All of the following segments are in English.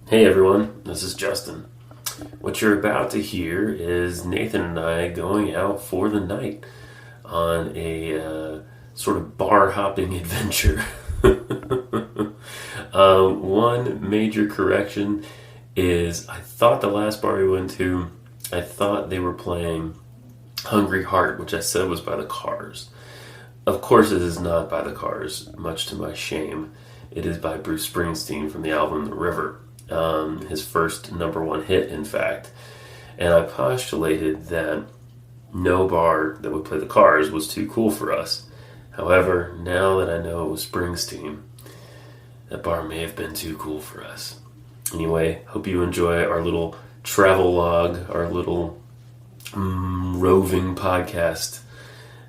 Hey everyone, this is Justin. What you're about to hear is Nathan and I going out for the night on a sort of bar hopping adventure. One major correction is I thought the last bar we went to, I thought they were playing Hungry Heart, which I said was by the Cars. Of course it is not by the Cars, much to my shame. It is by Bruce Springsteen from the album The River. His first number one hit, in fact. And I postulated that no bar that would play the Cars was too cool for us. However, now that I know it was Springsteen, that bar may have been too cool for us. Anyway, hope you enjoy our little travel log, our little roving podcast,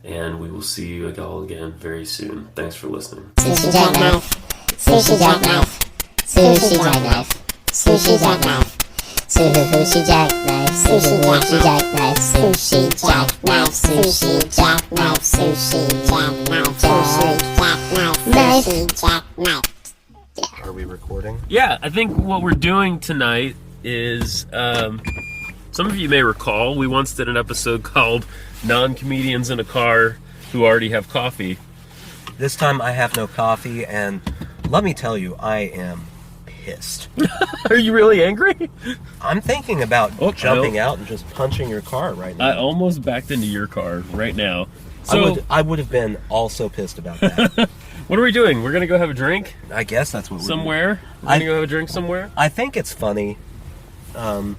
and we will see you all again very soon. Thanks for listening. Sushi Jackknife, Sushi Jackknife, Sushi Jackknife, Sushi Jackknife, Sushi Jackknife, Sushi Jackknife, Sushi Jackknife, Sushi Jackknife, Sushi Jackknife, Sushi Jackknife. Are we recording? Yeah, I think what we're doing tonight is, some of you may recall, we once did an episode called Non-Comedians in a Car Who Already Have Coffee. This time I have no coffee, and let me tell you, I am pissed. Are you really angry? I'm thinking about jumping out and just punching your car right now. I almost backed into your car right now. So I would have been also pissed about that. What are we doing? We're gonna go have a drink I guess that's what we're somewhere. We're gonna go have a drink somewhere. I think it's funny, because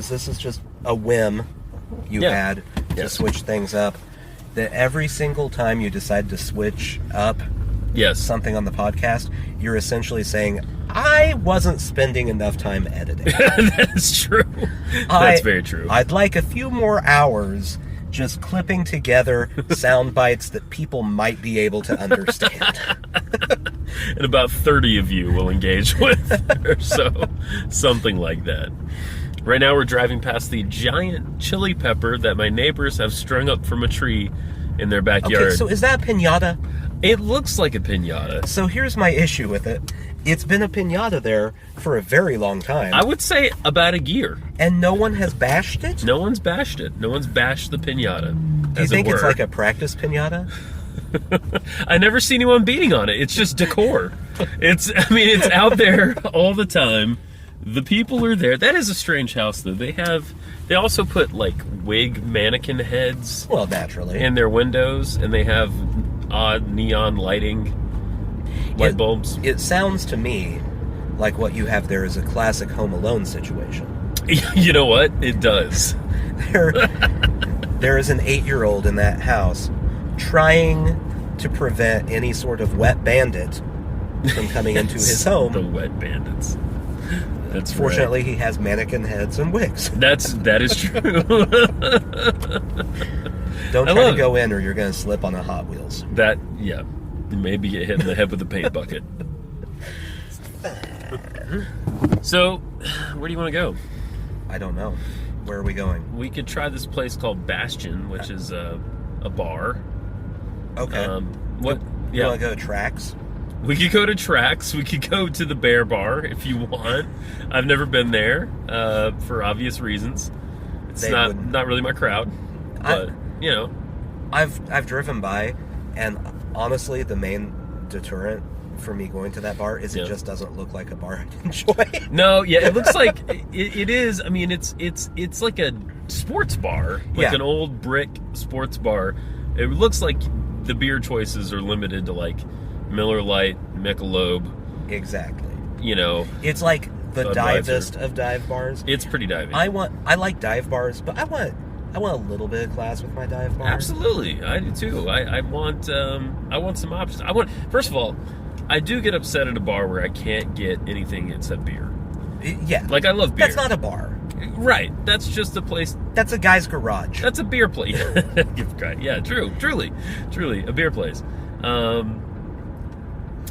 this is just a whim you had to switch things up. That every single time you decide to switch up something on the podcast, you're essentially saying, I wasn't spending enough time editing. That is true. That's very true. I'd like a few more hours just clipping together sound bites that people might be able to understand. And about 30 of you will engage with or so. Something like that. Right now we're driving past the giant chili pepper that my neighbors have strung up from a tree in their backyard. Okay, so is that a piñata? It looks like a piñata. So here's my issue with it. It's been a piñata there for a very long time. I would say about a year. And no one has bashed it? No one's bashed it. No one's bashed the piñata. Do you think it's like a practice piñata? I never see anyone beating on it. It's just decor. It's out there all the time. The people are there. That is a strange house, though. They also put like wig mannequin heads. Well, naturally. In their windows, and they have odd neon lighting, light bulbs. It sounds to me like what you have there is a classic Home Alone situation. You know what? It does. There is an 8-year-old in that house trying to prevent any sort of wet bandit from coming into his home. The wet bandits. That's Fortunately, right. He has mannequin heads and wigs. That is true. Don't try to go in or you're going to slip on the Hot Wheels. Maybe get hit in the head with a paint bucket. So, where do you want to go? I don't know. Where are we going? We could try this place called Bastion, which is a bar. Okay. You want to go to Tracks? We could go to Tracks. We could go to the Bear Bar if you want. I've never been there for obvious reasons. It's not really my crowd, but I've driven by, and honestly, the main deterrent for me going to that bar is it just doesn't look like a bar I'd enjoy. No, it looks like it is. I mean, it's like a sports bar, like an old brick sports bar. It looks like the beer choices are limited to like Miller Lite, Michelob. Exactly. It's like the divest of dive bars. It's pretty divey. I like dive bars, but I want a little bit of class with my dive bar. Absolutely, I do too. I want some options. First of all, I do get upset at a bar where I can't get anything except beer. Yeah, like I love beer. That's not a bar. Right. That's just a place. That's a guy's garage. That's a beer place. Yeah, truly, a beer place.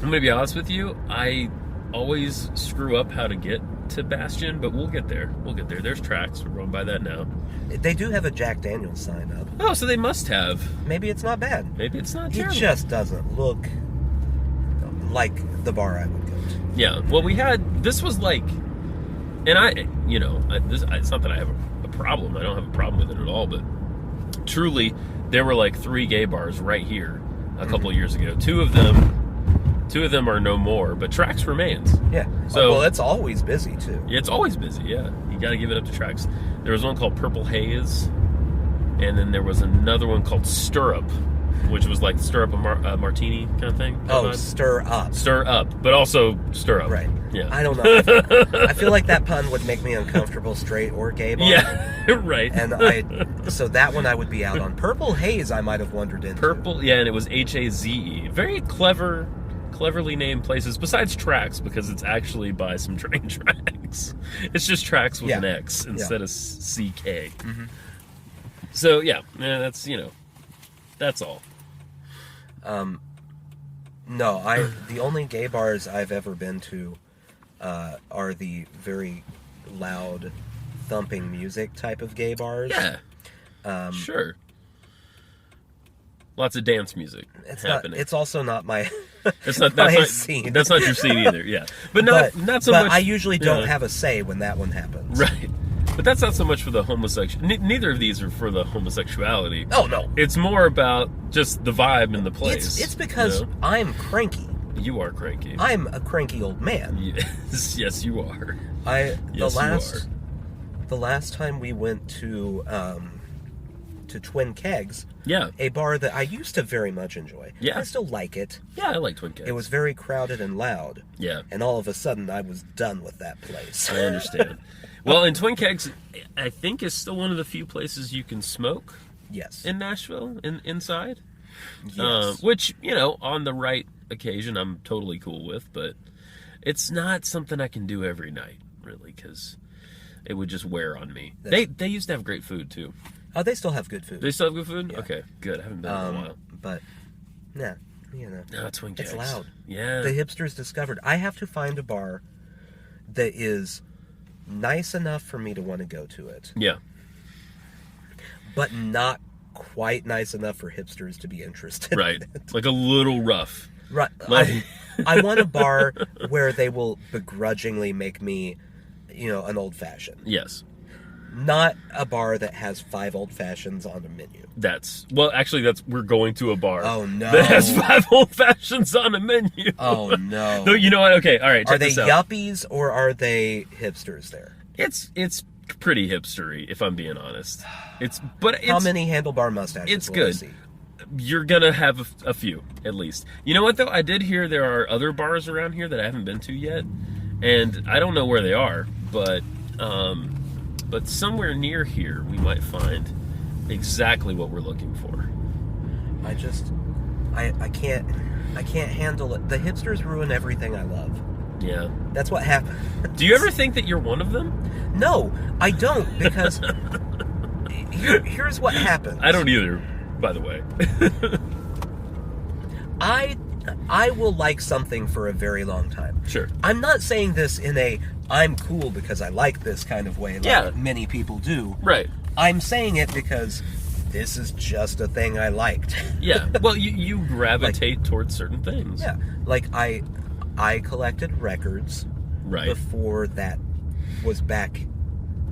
I'm going to be honest with you, I always screw up how to get to Bastion, but we'll get there. There's Tracks. We're going by that now. They do have a Jack Daniels sign up. Oh, so they must have. Maybe it's not bad. Maybe it's not terrible. It just doesn't look like the bar I would go to. Yeah. Well, this was like, and it's not that I have a problem. I don't have a problem with it at all. But truly, there were like 3 gay bars right here a couple of years ago. Two of them are no more, but Trax remains. Yeah. So, well, it's always busy too. Yeah, it's always busy. Yeah, you got to give it up to Trax. There was one called Purple Haze, and then there was another one called Stirrup, which was like stir up a martini kind of thing. Stir up, but also stir up. Right. Yeah. I don't know. I feel like that pun would make me uncomfortable, straight or gay bar. Yeah. Right. And so that one I would be out on. Purple Haze I might have wandered into. Purple, yeah, and it was Haze. Very cleverly named places. Besides Trax, because it's actually by some train tracks. It's just Trax with an X instead of CK. Mm-hmm. So yeah, that's that's all. No, the only gay bars I've ever been to are the very loud, thumping music type of gay bars. Yeah. Sure. Lots of dance music happening. It's also not my. It's not my scene. That's not your scene either. Yeah, but not so much. But I usually don't have a say when that one happens. Right. But that's not so much for the homosexual. Neither of these are for the homosexuality. Oh no! It's more about just the vibe in the place. It's because I'm cranky. You are cranky. I'm a cranky old man. Yes, you are. The last time we went to Twin Kegs, a bar that I used to very much enjoy. Yeah, I still like it. Yeah, I like Twin Kegs. It was very crowded and loud. Yeah, and all of a sudden I was done with that place. I understand. Well, and Twin Kegs, I think, is still one of the few places you can smoke. Yes. In Nashville, inside. Yes. Which, on the right occasion, I'm totally cool with, but it's not something I can do every night, really, because it would just wear on me. They used to have great food, too. Oh, they still have good food. They still have good food? Yeah. Okay, good. I haven't been in a while. But, no, Twin Kegs. It's loud. Yeah. The hipsters discovered. I have to find a bar that is nice enough for me to want to go to it. Yeah. But not quite nice enough for hipsters to be interested in it. Like a little rough. Right. I want a bar where they will begrudgingly make me, an old-fashioned. Yes. Not a bar that has 5 old-fashions on the menu. We're going to a bar. Oh, no. That has 5 old-fashions on a menu. Oh, no. No, you know what? Okay, all right, check this out. Are they yuppies or are they hipsters there? It's pretty hipstery, if I'm being honest. How many handlebar mustaches it's good. I see? You're gonna have a few, at least. You know what, though? I did hear there are other bars around here that I haven't been to yet, and I don't know where they are, but somewhere near here we might find exactly what we're looking for. I can't handle it. The hipsters ruin everything I love. Yeah. That's what happens. Do you ever think that you're one of them? No, I don't, because here's what happens. I don't either, by the way. I will like something for a very long time. Sure. I'm not saying this in a I'm cool because I like this kind of way like many people do. Right. I'm saying it because this is just a thing I liked. Yeah. Well, you gravitate towards certain things. Yeah. Like I collected records before that was back,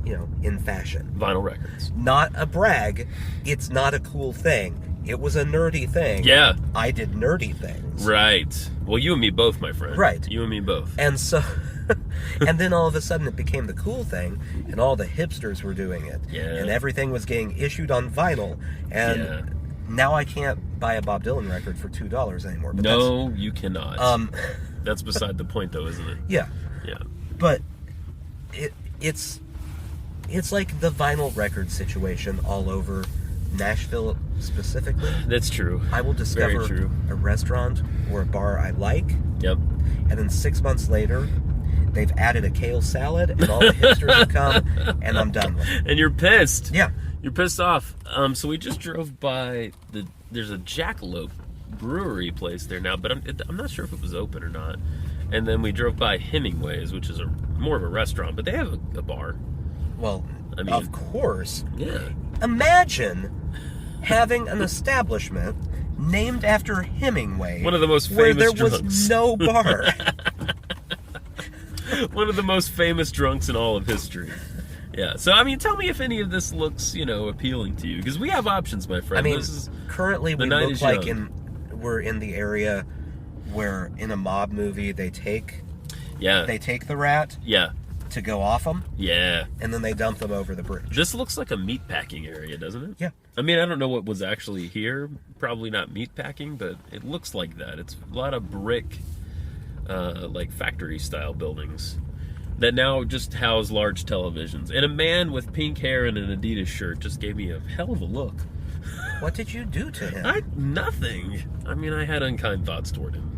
in fashion. Vinyl records. Not a brag. It's not a cool thing. It was a nerdy thing. Yeah. I did nerdy things. Right. Well, you and me both, my friend. Right. You and me both. And so, and then all of a sudden it became the cool thing, and all the hipsters were doing it. Yeah. And everything was getting issued on vinyl. And now I can't buy a Bob Dylan record for $2 anymore. But no, you cannot. That's beside the point, though, isn't it? Yeah. Yeah. But it's like the vinyl record situation all over Nashville specifically. That's true. I will discover a restaurant or a bar I like. Yep. And then 6 months later, they've added a kale salad, and all the hipsters have come, and I'm done with it. And you're pissed. Yeah. You're pissed off. So we just drove by there's a Jackalope brewery place there now, but I'm not sure if it was open or not. And then we drove by Hemingway's, which is more of a restaurant, but they have a bar. Well, of course. Yeah. Imagine having an establishment named after Hemingway. One of the most where famous there drunks. was no bar. One of the most famous drunks in all of history. Yeah. So, I mean, tell me if any of this looks, appealing to you. Because we have options, my friend. I mean, currently we look like we're in the area where in a mob movie they take the rat to go off them. Yeah. And then they dump them over the bridge. This looks like a meatpacking area, doesn't it? Yeah. I mean, I don't know what was actually here. Probably not meatpacking, but it looks like that. It's a lot of brick, like factory-style buildings that now just house large televisions. And a man with pink hair and an Adidas shirt just gave me a hell of a look. What did you do to him? Nothing. I mean, I had unkind thoughts toward him.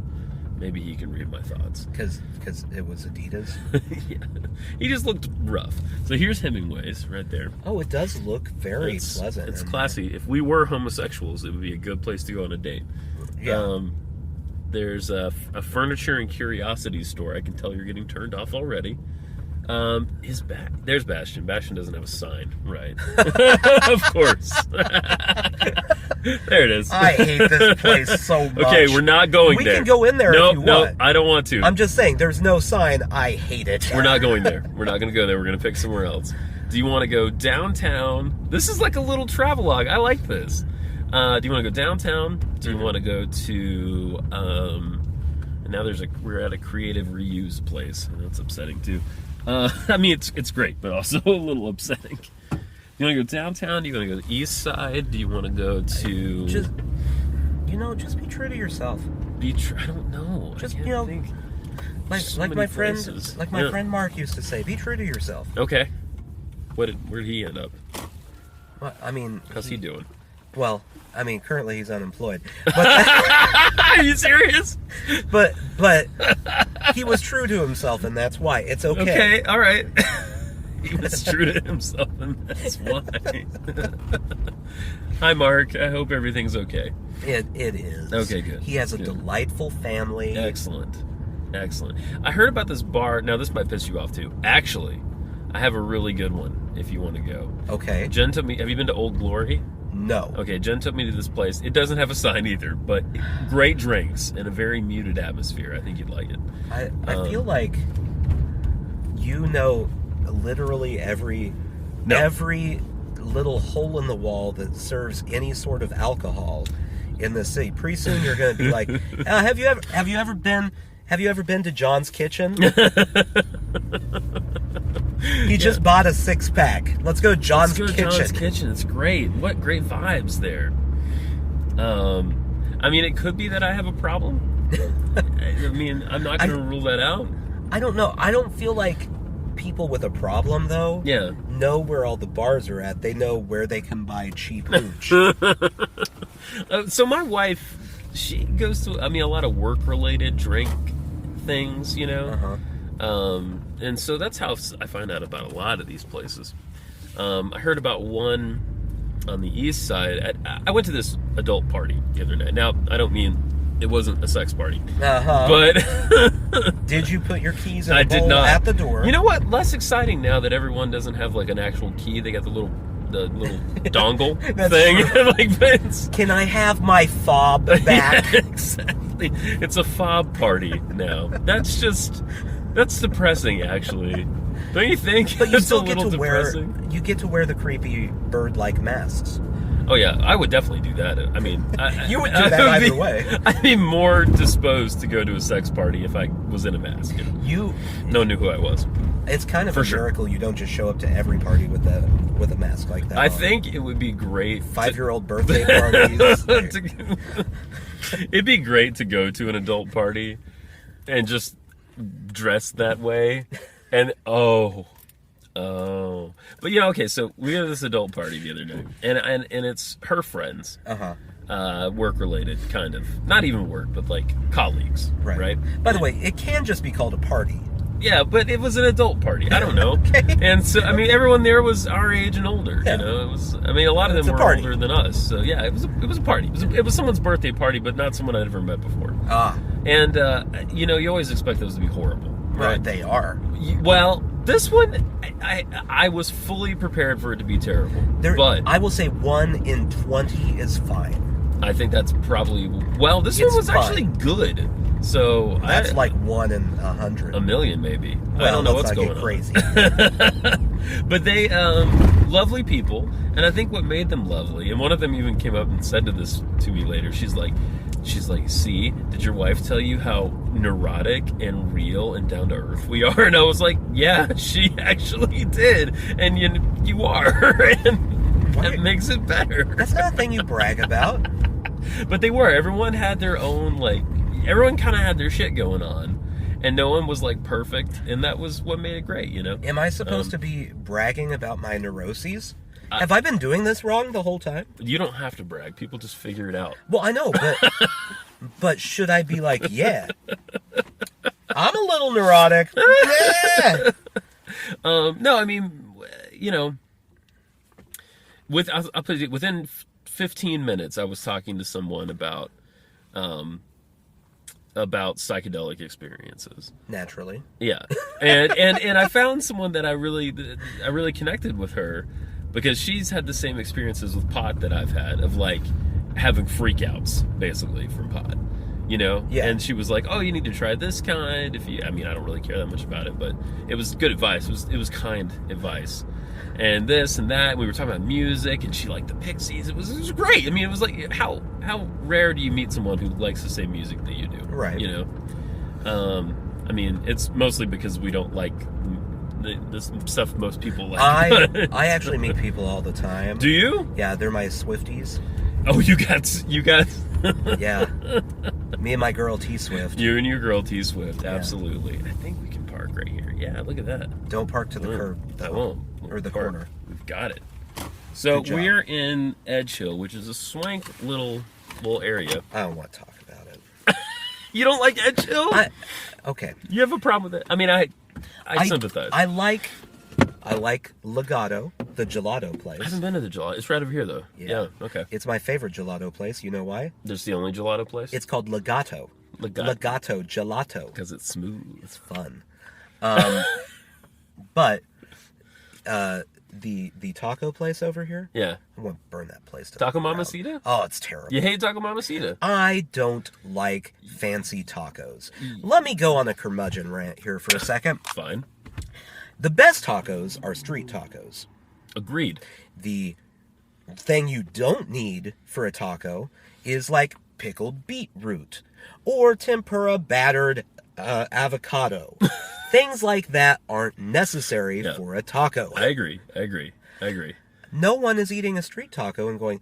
Maybe he can read my thoughts. Because it was Adidas? Yeah. He just looked rough. So here's Hemingway's right there. Oh, it does look very pleasant. It's classy. If we were homosexuals, it would be a good place to go on a date. Yeah. There's a furniture and curiosities store. I can tell you're getting turned off already. There's Bastion. Bastion doesn't have a sign, right? Of course. There it is. I hate this place so much. Okay, we're not going there. We can go in there if you want. No, I don't want to. I'm just saying, there's no sign. I hate it. We're not going there. We're not going to go there. We're going to pick somewhere else. Do you want to go downtown? This is like a little travelogue. I like this. Do you want to go downtown? Do you want to go to... and now we're at a creative reuse place. That's upsetting, too. I mean, it's great, but also a little upsetting. Do you want to go downtown? Do you want to go to the east side? Do you want to go to... Just be true to yourself. I don't know. Just, think. Like my friend Mark used to say, be true to yourself. Okay. Where'd he end up? Well, I mean... How's he doing? Well, I mean, currently he's unemployed. But, are you serious? But he was true to himself, and that's why. It's okay. Okay, all right. He was true to himself, and that's why. Hi, Mark. I hope everything's okay. It is. Okay, good. He has a delightful family. Excellent. I heard about this bar. Now, this might piss you off, too. Actually, I have a really good one if you want to go. Okay. Jen took me... Have you been to Old Glory? No. Okay, Jen took me to this place. It doesn't have a sign either, but great drinks and a very muted atmosphere. I think you'd like it. I feel like literally every little hole in the wall that serves any sort of alcohol in the city. Pretty soon you're going to be like, have you ever been to John's Kitchen? He just bought a 6-pack. Let's go to John's Kitchen. John's Kitchen. It's great. What great vibes there. I mean, it could be that I have a problem. I mean, I'm not going to rule that out. I don't know. I don't feel like people with a problem, though, know where all the bars are at. They know where they can buy cheap hooch. So my wife, she goes to, a lot of work-related drink things, Uh-huh. And so that's how I find out about a lot of these places. I heard about one on the east side. I went to this adult party the other night. Now, I don't mean it wasn't a sex party. Uh-huh. But... Did you put your keys in a bowl at the door? You know what? Less exciting now that everyone doesn't have, like, an actual key. They got the little dongle thing. Can I have my fob back? Yeah, exactly. It's a fob party now. That's depressing, actually. Don't you think? But you still get to depressing. You get to wear the creepy bird-like masks. Oh yeah, I would definitely do that. I mean, you would do that either way. I'd be more disposed to go to a sex party if I was in a mask. No one knew who I was. It's kind of a miracle you don't just show up to every party with a mask like that. I think it would be great. 5-year-old birthday parties. It'd be great to go to an adult party and just dress that way, and but okay, so we had this adult party the other night, and it's her friends, work related, kind of, not even work, but like colleagues, right? By the way, it can just be called a party. Yeah, but it was an adult party. I don't know. Okay. And so, everyone there was our age and older. Yeah. It was. A lot of them were older than us. So yeah, it was a party. It was someone's birthday party, but not someone I'd ever met before. And you always expect those to be horrible, right? They are. Well, this one, I was fully prepared for it to be terrible. But I will say 1 in 20 is fine. I think that's probably... Well, this one was actually good. So that's like 1 in 100. A million, maybe. Well, I don't know what's going crazy. on. But they, lovely people, and I think what made them lovely, and one of them even came up and said to me later, she's like, see, did your wife tell you how neurotic and real and down to earth we are? And I was like, yeah, she actually did, and you are, and that makes it better. That's not a thing you brag about. But they were. Everyone had their own, like, everyone kind of had their shit going on, and no one was like perfect, and that was what made it great, you know? Am I supposed to be bragging about my neuroses? Have I been doing this wrong the whole time? You don't have to brag. People just figure it out. Well, I know, but should I be like, yeah, I'm a little neurotic. Yeah. No, I mean, you know, I'll put it, within 15 minutes, I was talking to someone about psychedelic experiences. Naturally. Yeah. And I found someone that I really connected with her, because she's had the same experiences with pot that I've had, of like having freakouts basically from pot, you know? Yeah. And she was like, oh, you need to try this kind. I mean, I don't really care that much about it, but it was good advice. It was kind advice. And this and that. We were talking about music, and she liked the Pixies. It was great. I mean, it was like, how rare do you meet someone who likes the same music that you do? Right. You know? I mean, it's mostly because we don't like the stuff most people like. I actually meet people all the time. Do you? Yeah, they're my Swifties. Oh, you got. Yeah. Me and my girl T Swift. You and your girl T Swift, absolutely. I think we can park right here. Yeah, look at that. Don't park to the curb, though. I won't. Or the corner. We've got it. So we're in Edge Hill, which is a swank little area. I don't want to talk about it. You don't like Edge Hill? Okay. You have a problem with it? I mean, I sympathize. I like Legato, the gelato place. I haven't been to the gelato. It's right over here, though. Yeah. Okay. It's my favorite gelato place. You know why? There's the only gelato place? It's called Legato. Legato gelato. Because it's smooth. It's fun. But the taco place over here, yeah, I want to burn that place to Taco the ground. Mamacita? Oh, it's terrible. You hate Taco Mamacita? I don't like fancy tacos. Let me go on a curmudgeon rant here for a second. Fine. The best tacos are street tacos. Agreed. The thing you don't need for a taco is like pickled beetroot or tempura battered avocado. Things like that aren't necessary for a taco. I agree. No one is eating a street taco and going,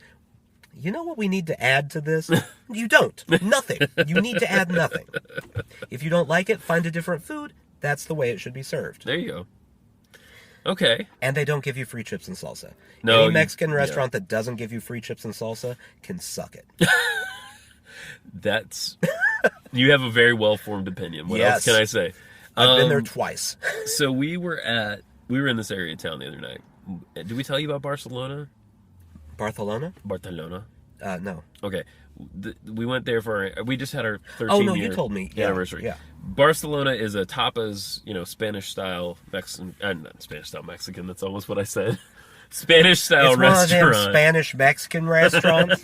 you know what we need to add to this? You don't. Nothing. You need to add nothing. If you don't like it, find a different food. That's the way it should be served. There you go. Okay. And they don't give you free chips and salsa. No, any Mexican restaurant that doesn't give you free chips and salsa can suck it. That's... You have a very well-formed opinion. What else can I say? I've been there twice. So we were in this area of town the other night. Did we tell you about Barcelona? Barcelona? No. Okay. We went there we just had our 13th Oh, no, you told me. anniversary. Yeah. Barcelona is a tapas, Spanish-style Mexican... not Spanish-style Mexican, that's almost what I said. Spanish-style restaurant. It's one of them Spanish-Mexican restaurants.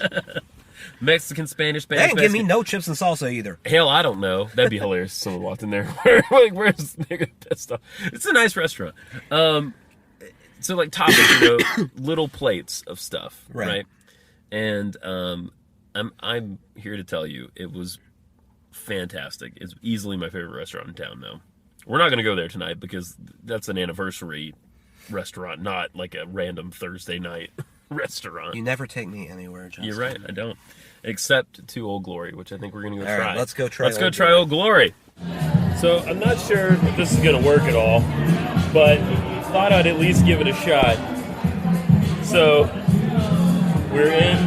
Mexican, Spanish, They didn't give me no chips and salsa either. Hell, I don't know. That'd be hilarious if someone walked in there. Where's nigga pissed off? It's a nice restaurant. So like tapas, little plates of stuff, right? And I'm here to tell you, it was fantastic. It's easily my favorite restaurant in town now. We're not going to go there tonight because that's an anniversary restaurant, not like a random Thursday night restaurant. You never take me anywhere, Justin. You're right, I don't. Except to Old Glory, which I think we're going to go try. Right, let's go try Old Glory. So I'm not sure if this is going to work at all, but thought I'd at least give it a shot. So we're in...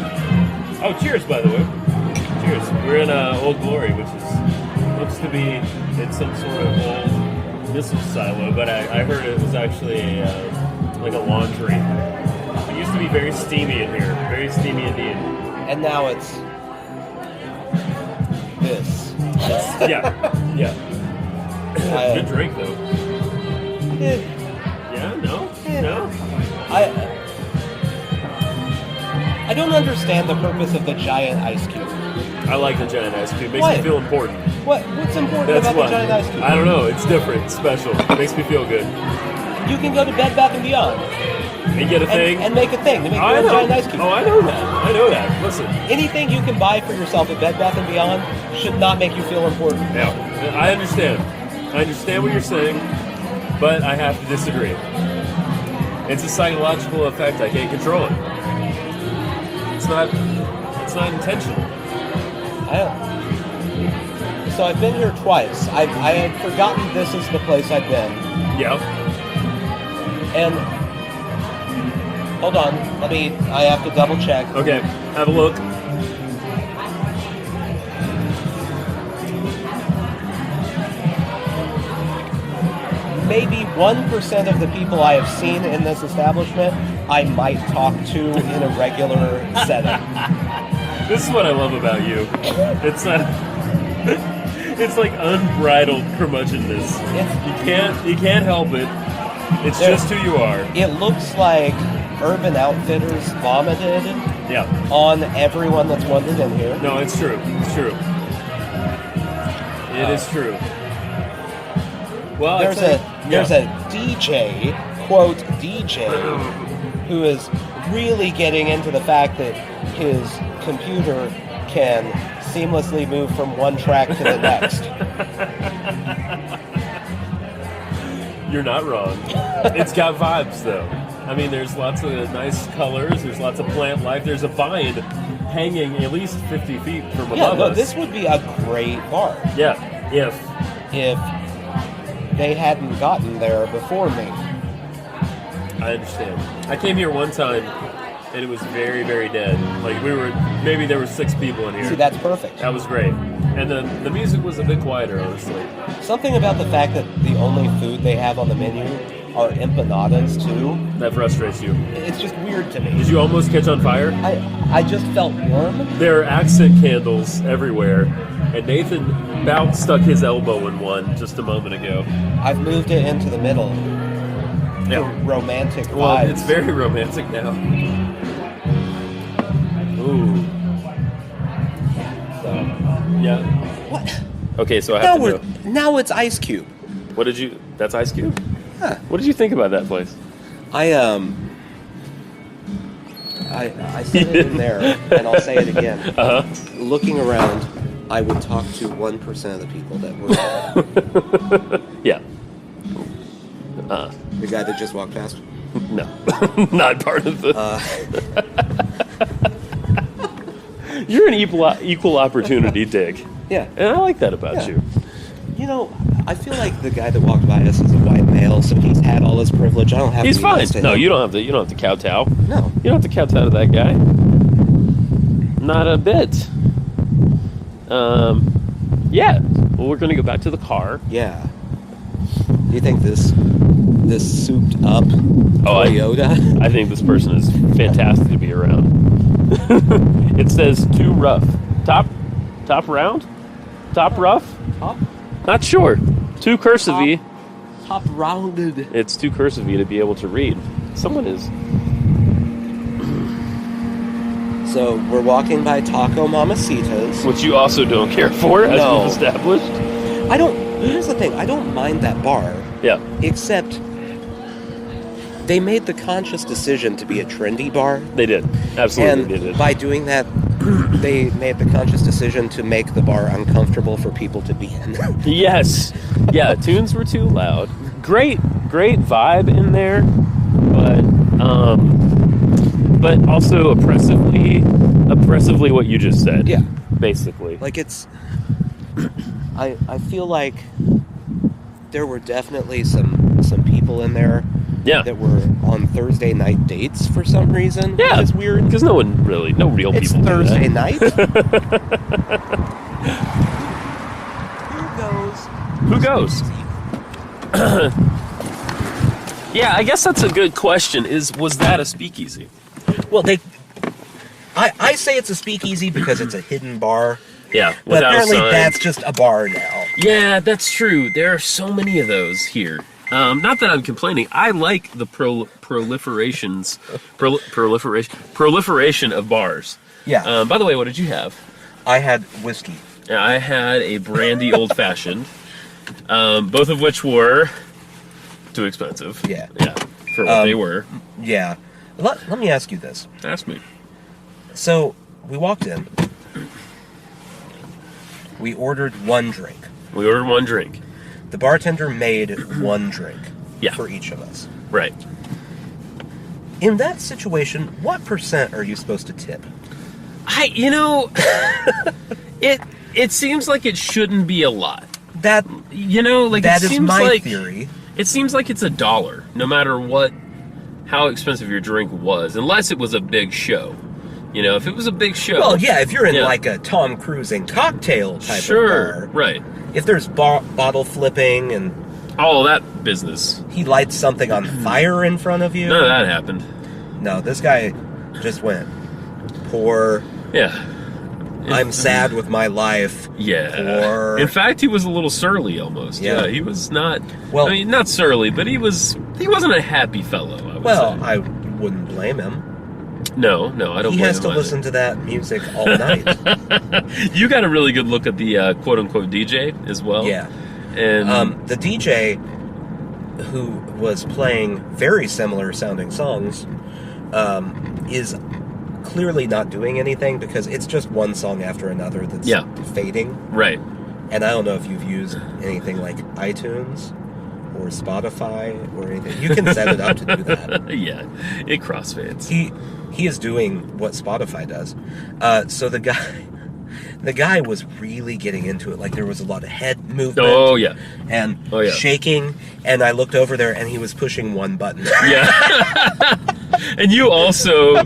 Oh, cheers, by the way. Cheers. We're in Old Glory, which looks to be in some sort of old missile silo, but I heard it was actually like a laundry. It used to be very steamy in here. Very steamy indeed. And now it's this. Yeah. Good drink, though. Yeah, no? I don't understand the purpose of the giant ice cube. I like the giant ice cube. It makes Why? me feel important. What's important That's about why. the giant ice cube? I don't know. It's different. It's special. It makes me feel good. You can go to Bed Bath & Beyond And get a thing. and make a thing to make I your own know. giant ice cube. Oh, I know that. I know that. Listen. Anything you can buy for yourself at Bed Bath & Beyond should not make you feel important. Yeah. I understand. I understand what you're saying, but I have to disagree. It's a psychological effect. I can't control it. It's not intentional. So I've been here twice. I had forgotten this is the place I've been. Yeah. And hold on, I have to double check. Okay. Have a look. Maybe 1% of the people I have seen in this establishment I might talk to in a regular setting. This is what I love about you. It's it's like unbridled curmudgeonness. You can't help it. It's just who you are. It looks like Urban Outfitters vomited on everyone that's wandered in here. No, it's true. It's true. It is true. Well, there's a DJ, quote DJ, who is really getting into the fact that his computer can seamlessly move from one track to the next. You're not wrong. It's got vibes, though. I mean, there's lots of nice colors. There's lots of plant life. There's a vine hanging at least 50 feet from above us. This would be a great bar. Yeah, if they hadn't gotten there before me. I understand. I came here one time, and it was very, very dead. Like, maybe there were 6 people in here. See, that's perfect. That was great. And the music was a bit quieter, honestly. Something about the fact that the only food they have on the menu are empanadas, too. That frustrates you. It's just weird to me. Did you almost catch on fire? I just felt warm. There are accent candles everywhere, and Nathan about stuck his elbow in one just a moment ago. I've moved it into the middle. Yeah. For romantic vibes. Well, it's very romantic now. Ooh. So, yeah. What? Okay, so I have to know. Now it's Ice Cube. What did you... That's Ice Cube? Huh. What did you think about that place? I said it in there, and I'll say it again. Uh-huh. Looking around, I would talk to 1% of the people that were there. Yeah. The guy that just walked past? No. Not part of the... You're an equal opportunity dick. Yeah. And I like that about you. You know, I feel like the guy that walked by us is a white male, so he's had all his privilege. I don't have He's to be fine. nice to No, him. you don't have to kowtow. No. You don't have to kowtow to that guy. Not a bit. Yeah. Well, we're going to go back to the car. Yeah. Do you think this souped up Toyota? I think this person is fantastic to be around. It says too rough. Top round? Top rough? Top? Not sure. Too cursive-y. Top rounded. It's too cursive-y to be able to read. Someone is. So we're walking by Taco Mamacitas. Which you also don't care for, as No. we've established. Here's the thing, I don't mind that bar. Yeah. Except they made the conscious decision to be a trendy bar. They did. Absolutely And they did. by doing that, they made the conscious decision to make the bar uncomfortable for people to be in. Yes. Yeah, tunes were too loud. Great vibe in there, but also oppressively what you just said. Yeah. Basically. Like it's... I feel like there were definitely some people in there that were on Thursday night dates for some reason. Yeah. Which is weird. Because no real It's people Thursday do that. night. Who goes? Yeah, I guess that's a good question. Was that a speakeasy? Well, I say it's a speakeasy because it's a hidden bar. Yeah, But without a apparently sign. that's just a bar now. Yeah, that's true. There are so many of those here. Not that I'm complaining. I like the proliferation of bars. Yeah. By the way, what did you have? I had whiskey. I had a brandy old fashioned, both of which were too expensive. Yeah. Yeah, for what they were. Yeah. Let me ask you this. Ask me. So, we walked in. We ordered one drink. We ordered one drink. The bartender made one drink Yeah. for each of us. Right. In that situation, what % are you supposed to tip? It seems like it shouldn't be a lot. That That is my theory. It seems like it's $1, no matter how expensive your drink was, unless it was a big show. If it was a big show. Well, yeah, if you're in like a Tom Cruise and cocktail type of bar. Right. If there's bottle flipping and all of that business. He lights something on fire in front of you. None of that happened. No, this guy just went poor. Yeah. I'm sad with my life. Yeah. Poor. In fact, he was a little surly almost. Yeah. He was not. Well, I mean, not surly, but he wasn't a happy fellow. I would say. I wouldn't blame him. No, I don't blame him. He has to listen to that music all night. You got a really good look at the quote-unquote DJ as well. Yeah. And the DJ, who was playing very similar sounding songs, is clearly not doing anything because it's just one song after another that's fading. Right. And I don't know if you've used anything like iTunes or Spotify or anything. You can set it up to do that. Yeah, it crossfades. He is doing what Spotify does. So the guy was really getting into it. Like there was a lot of head movement. Oh yeah. And shaking. And I looked over there and he was pushing one button. Yeah. And you also,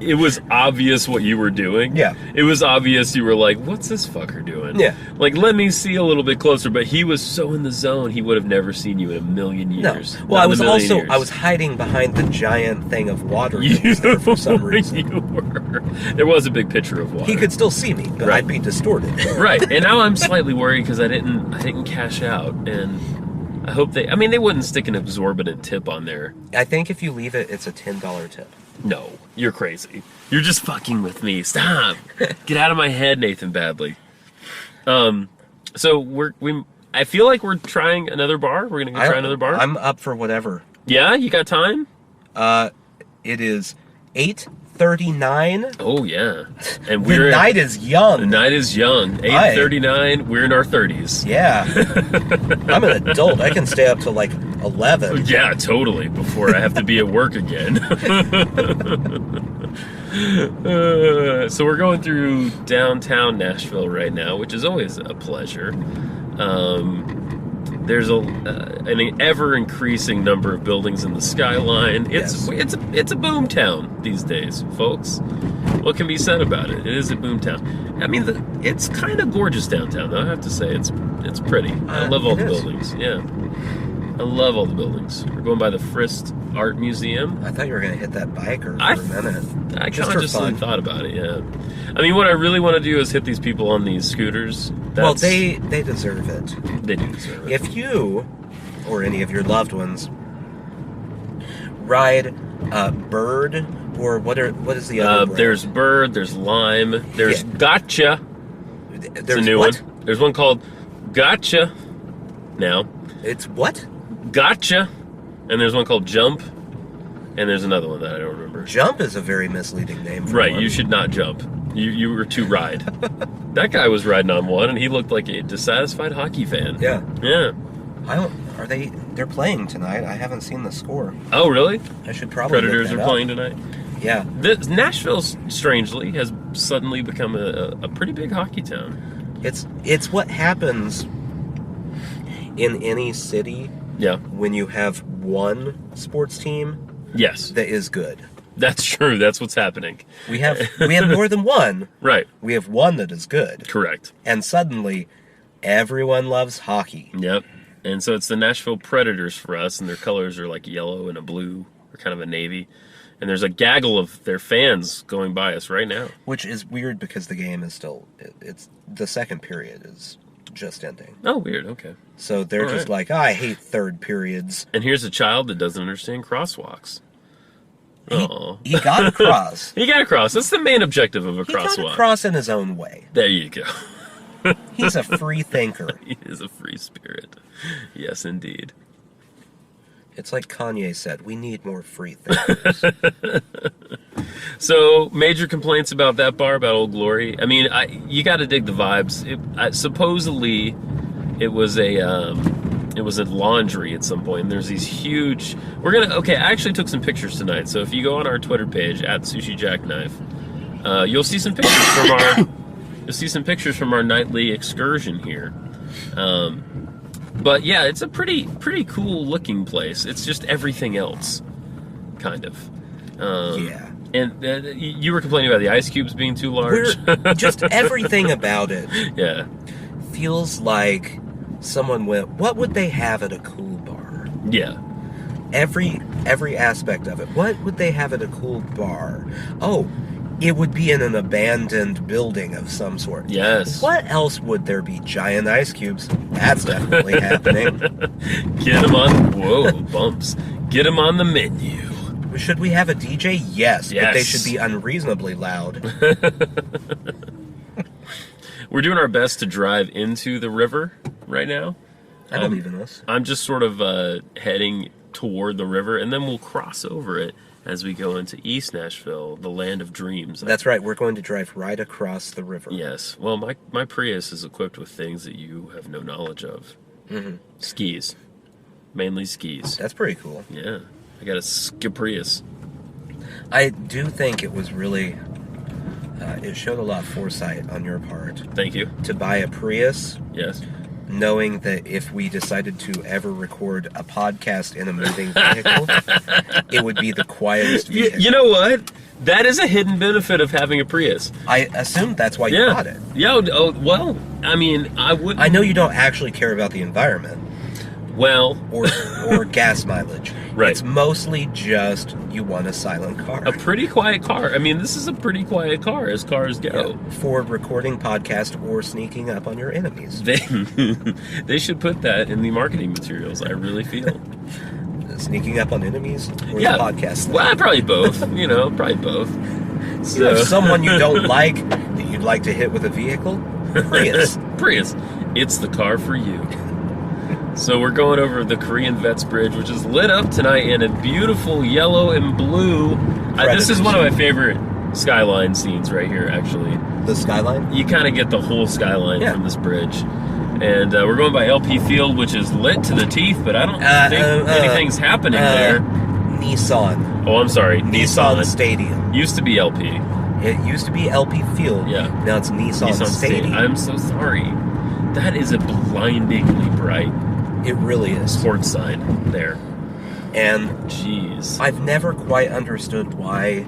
it was obvious what you were doing. Yeah. It was obvious you were like, what's this fucker doing? Yeah. Like, let me see a little bit closer. But he was so in the zone, he would have never seen you in a million years. No. Well, I was hiding behind the giant thing of water that was there for some reason. You were. There was a big pitcher of water. He could still see me, but I'd be distorted. Right. And now I'm slightly worried because I didn't cash out. And I hope they wouldn't stick an exorbitant tip on there. I think if you leave it, it's a $10 tip. No, you're crazy. You're just fucking with me. Stop. Get out of my head, Nathan Badley. So I feel like we're trying another bar. We're gonna go try another bar. I'm up for whatever. Yeah, you got time? It is 8:39. Oh yeah, and the night is young. The night is young. 8:39. We're in our 30s. Yeah, I'm an adult. I can stay up till like 11. Yeah, totally. Before I have to be at work again. So we're going through downtown Nashville right now, which is always a pleasure. There's an ever-increasing number of buildings in the skyline. It's a boom town these days, folks. What can be said about it? It is a boom town. I mean, it's kind of gorgeous downtown, though. I have to say, it's pretty. I love all the buildings. Yeah, I love all the buildings. We're going by the Frist Art Museum. I thought you were going to hit that biker for a minute. I consciously thought about it, yeah. I mean, what I really want to do is hit these people on these scooters. Well, they deserve it. They do deserve it. If you, or any of your loved ones, ride Bird, or what is the other brand? There's Bird, there's Lime, there's Gotcha. It's a new one. There's one called Gotcha now. It's what? Gotcha. And there's one called Jump. And there's another one that I don't remember. Jump is a very misleading name for right, one. You should not jump. You were too ride. That guy was riding on one, and he looked like a dissatisfied hockey fan. Yeah. Yeah. They're playing tonight. I haven't seen the score. Oh, really? I should probably Predators are playing tonight? Yeah. Nashville, strangely, has suddenly become a pretty big hockey town. It's what happens in any city when you have one sports team that is good. That's true. That's what's happening. We have more than one. Right. We have one that is good. Correct. And suddenly, everyone loves hockey. Yep. And so it's the Nashville Predators for us, and their colors are like yellow and a blue, or kind of a navy. And there's a gaggle of their fans going by us right now. Which is weird because the game is still... It's the second period is just ending. Oh, weird. Okay. So they're All just right. like, I hate third periods. And here's a child that doesn't understand crosswalks. Oh, He got across. he got across. That's the main objective of a He crosswalk. got across in his own way. There you go. He's a free thinker. He is a free spirit. Yes, indeed. It's like Kanye said, we need more free thinkers. So, major complaints about that bar, about Old Glory. I mean, you got to dig the vibes. Supposedly, it was a laundry at some point. And there's these huge. I actually took some pictures tonight. So if you go on our Twitter page at Sushi Jackknife, you'll see some pictures from our. You'll see some pictures from our nightly excursion here. But yeah, it's a pretty cool looking place. It's just everything else, kind of. Yeah. And you were complaining about the ice cubes being too large. Just everything about it Yeah. feels like someone went, what would they have at a cool bar? Yeah. Every aspect of it. What would they have at a cool bar? Oh, it would be in an abandoned building of some sort. Yes. What else would there be? Giant ice cubes. That's definitely happening. Get them on. Whoa, bumps. Get them on the menu. Should we have a DJ? Yes. Yes. But they should be unreasonably loud. We're doing our best to drive into the river right now. I believe in this. I'm just sort of heading toward the river, and then we'll cross over it as we go into East Nashville, the land of dreams. That's right. We're going to drive right across the river. Yes. Well, my Prius is equipped with things that you have no knowledge of. Mm-hmm. Skis. Mainly skis. That's pretty cool. Yeah. I got a Prius. I do think it was really... it showed a lot of foresight on your part. Thank you. To buy a Prius, Yes. knowing that if we decided to ever record a podcast in a moving vehicle, it would be the quietest vehicle. You know what? That is a hidden benefit of having a Prius. I assumed that's why you bought it. Yeah. Oh, well, I mean, I would. I know you don't actually care about the environment Well, or gas mileage. Right. It's mostly just you want a silent car. a pretty quiet car. I mean, this is a pretty quiet car as cars go. Yeah, for recording podcast or sneaking up on your enemies. They should put that in the marketing materials. I really feel. Sneaking up on enemies or Yeah. the podcast. Well, probably both. Probably both. You know, someone you don't like that you'd like to hit with a vehicle? Prius. Prius. It's the car for you. So we're going over the Korean Vets Bridge, which is lit up tonight in a beautiful yellow and blue. This is one of my favorite skyline scenes right here, actually. The skyline? You kind of get the whole skyline from this bridge. And we're going by LP Field, which is lit to the teeth, but I don't think anything's happening there. Nissan. Oh, I'm sorry. Nissan Stadium. Used to be LP. It used to be LP Field. Yeah. Now it's Nissan Stadium. I'm so sorry. That is a blindingly bright It really is. sports sign there. And Jeez. I've never quite understood why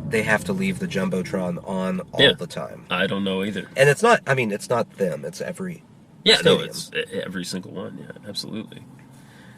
they have to leave the Jumbotron on all the time. I don't know either. And it's not them, it's every No, stadium. it's every single one. Yeah, absolutely.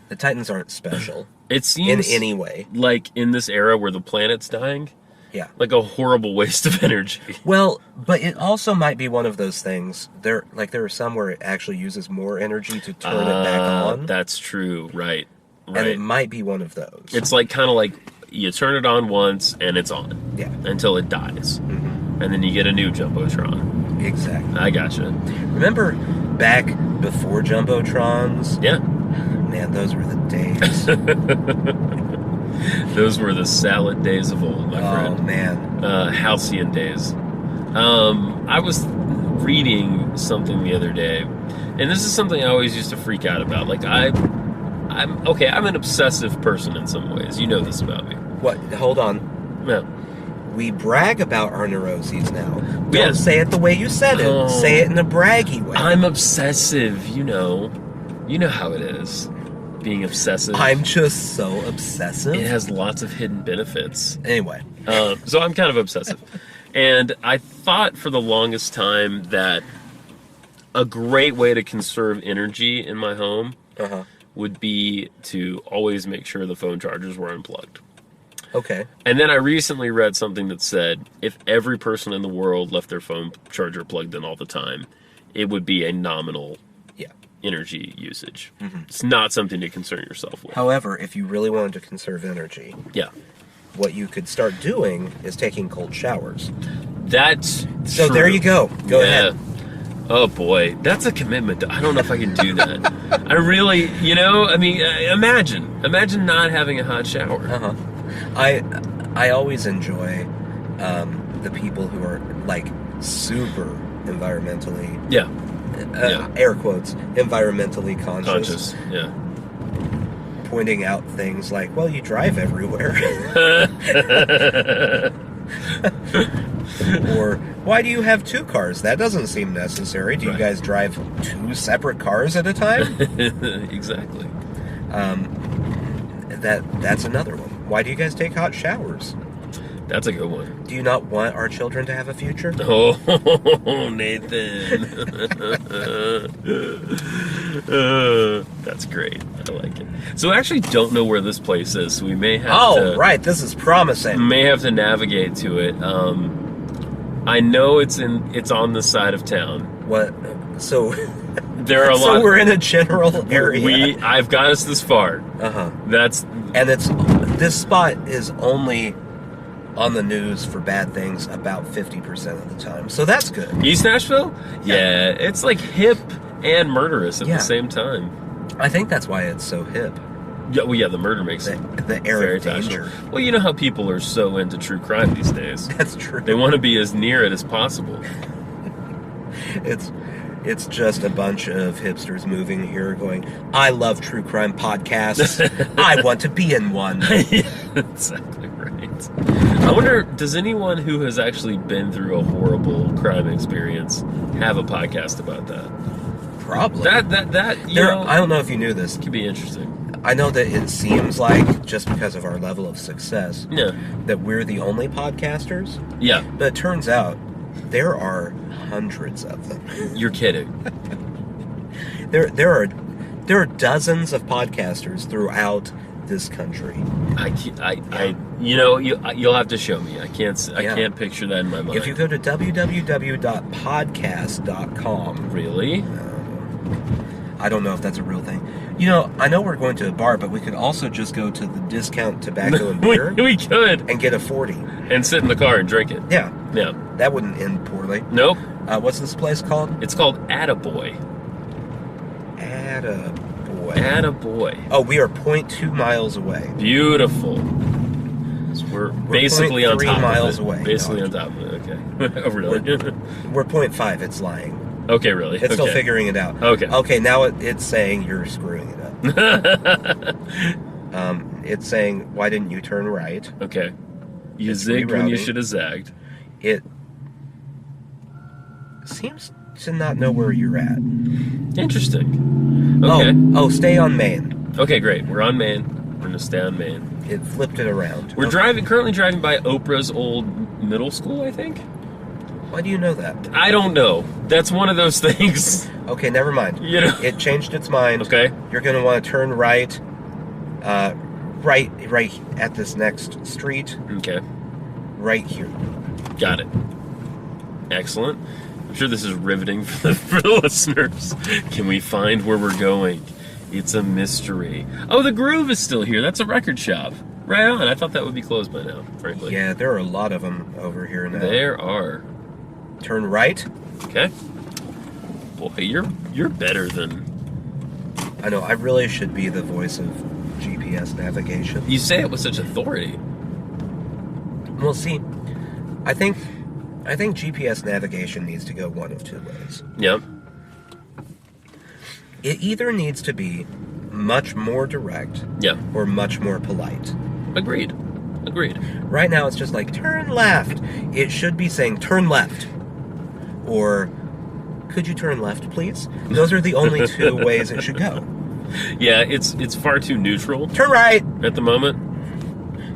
The Titans aren't special It seems in any way. like in this era where the planet's dying, Yeah. like a horrible waste of energy. Well, but it also might be one of those things. There are some where it actually uses more energy to turn it back on. That's true. Right. And it might be one of those. It's like kind of like you turn it on once and it's on. Yeah. Until it dies. Mm-hmm. And then you get a new Jumbotron. Exactly. I gotcha. Remember back before Jumbotrons? Yeah. Man, those were the days. Those were the salad days of old, my friend. Oh, man. Halcyon days. I was reading something the other day, and this is something I always used to freak out about. Like, I'm an obsessive person in some ways. You know this about me. What? Hold on. Yeah. We brag about our neuroses now. Don't Yes. say it the way you said it. Oh. Say it in a braggy way. I'm obsessive, You know how it is, being obsessive. I'm just so obsessive. It has lots of hidden benefits. Anyway. So I'm kind of obsessive. And I thought for the longest time that a great way to conserve energy in my home would be to always make sure the phone chargers were unplugged. Okay. And then I recently read something that said if every person in the world left their phone charger plugged in all the time, it would be a nominal energy usage. It's not something to concern yourself with. However, if you really wanted to conserve energy, what you could start doing is taking cold showers. That's so true. There you go. Go ahead. Oh boy, that's a commitment. I don't know if I can do that. I really, I mean, imagine not having a hot shower. I always enjoy the people who are like super environmentally air quotes environmentally conscious. Pointing out things like, well, you drive everywhere. Or, why do you have 2 cars? That doesn't seem necessary. Do you guys drive 2 separate cars at a time? Exactly. That's another one. Why do you guys take hot showers? That's a good one. Do you not want our children to have a future? Oh, Nathan. That's great. I like it. So I actually don't know where this place is, so we may have to... Oh, right. This is promising. May have to navigate to it. I know it's on the side of town. What? So... There are a lot... So we're in a general area. I've got us this far. That's... And this spot is only on the news for bad things about 50% of the time. So that's good. East Nashville? Yeah. It's like hip and murderous at the same time. I think that's why it's so hip. Yeah, well, the murder makes it the air of danger. Well, you know how people are so into true crime these days. That's true. They want to be as near it as possible. It's just a bunch of hipsters moving here going, I love true crime podcasts. I want to be in one. Yeah, exactly right. I wonder, does anyone who has actually been through a horrible crime experience have a podcast about that? Probably. I don't know if you knew this. Could be interesting. I know that it seems like, just because of our level of success, that we're the only podcasters. Yeah. But it turns out there are hundreds of them. You're kidding. There are dozens of podcasters throughout this country. You'll have to show me. I can't picture that in my mind. If you go to www.podcast.com. Really? I don't know if that's a real thing. I know we're going to a bar, but we could also just go to the discount tobacco and beer. We could. And get a 40. And sit in the car and drink it. Yeah. Yeah. That wouldn't end poorly. Nope. What's this place called? It's called Attaboy. Attaboy. Oh, we are 0.2 miles away. Beautiful. So we're basically on top 3 miles of it. away. Basically on top of it, okay. Oh, really? We're 0.5, it's lying. Okay, really? It's still figuring it out. Okay. Okay, now it's saying you're screwing it up. It's saying, why didn't you turn right? Okay. You zigged when you should have zagged. It seems to not know where you're at. Interesting. Okay. Oh, stay on Main. Okay, great. We're on Main. We're going to stay on Main. It flipped it around. We're currently driving by Oprah's old middle school, I think. Why do you know that? I don't know. That's one of those things. Okay, never mind. It changed its mind. Okay. You're going to want to turn right, right at this next street. Okay. Right here. Got it. Excellent. I'm sure this is riveting for the listeners. Can we find where we're going? It's a mystery. Oh, the Groove is still here. That's a record shop. Right on. I thought that would be closed by now, frankly. Yeah, there are a lot of them over here now. There are. Turn right. Okay. Boy, you're better than... I know, I really should be the voice of GPS navigation. You say it with such authority. Well, see, I think GPS navigation needs to go one of 2 ways. Yep. It either needs to be much more direct, or much more polite. Agreed. Right now, it's just like, turn left. It should be saying, turn left. Or, could you turn left, please? Those are the only 2 ways it should go. Yeah, it's far too neutral. Turn right! At the moment.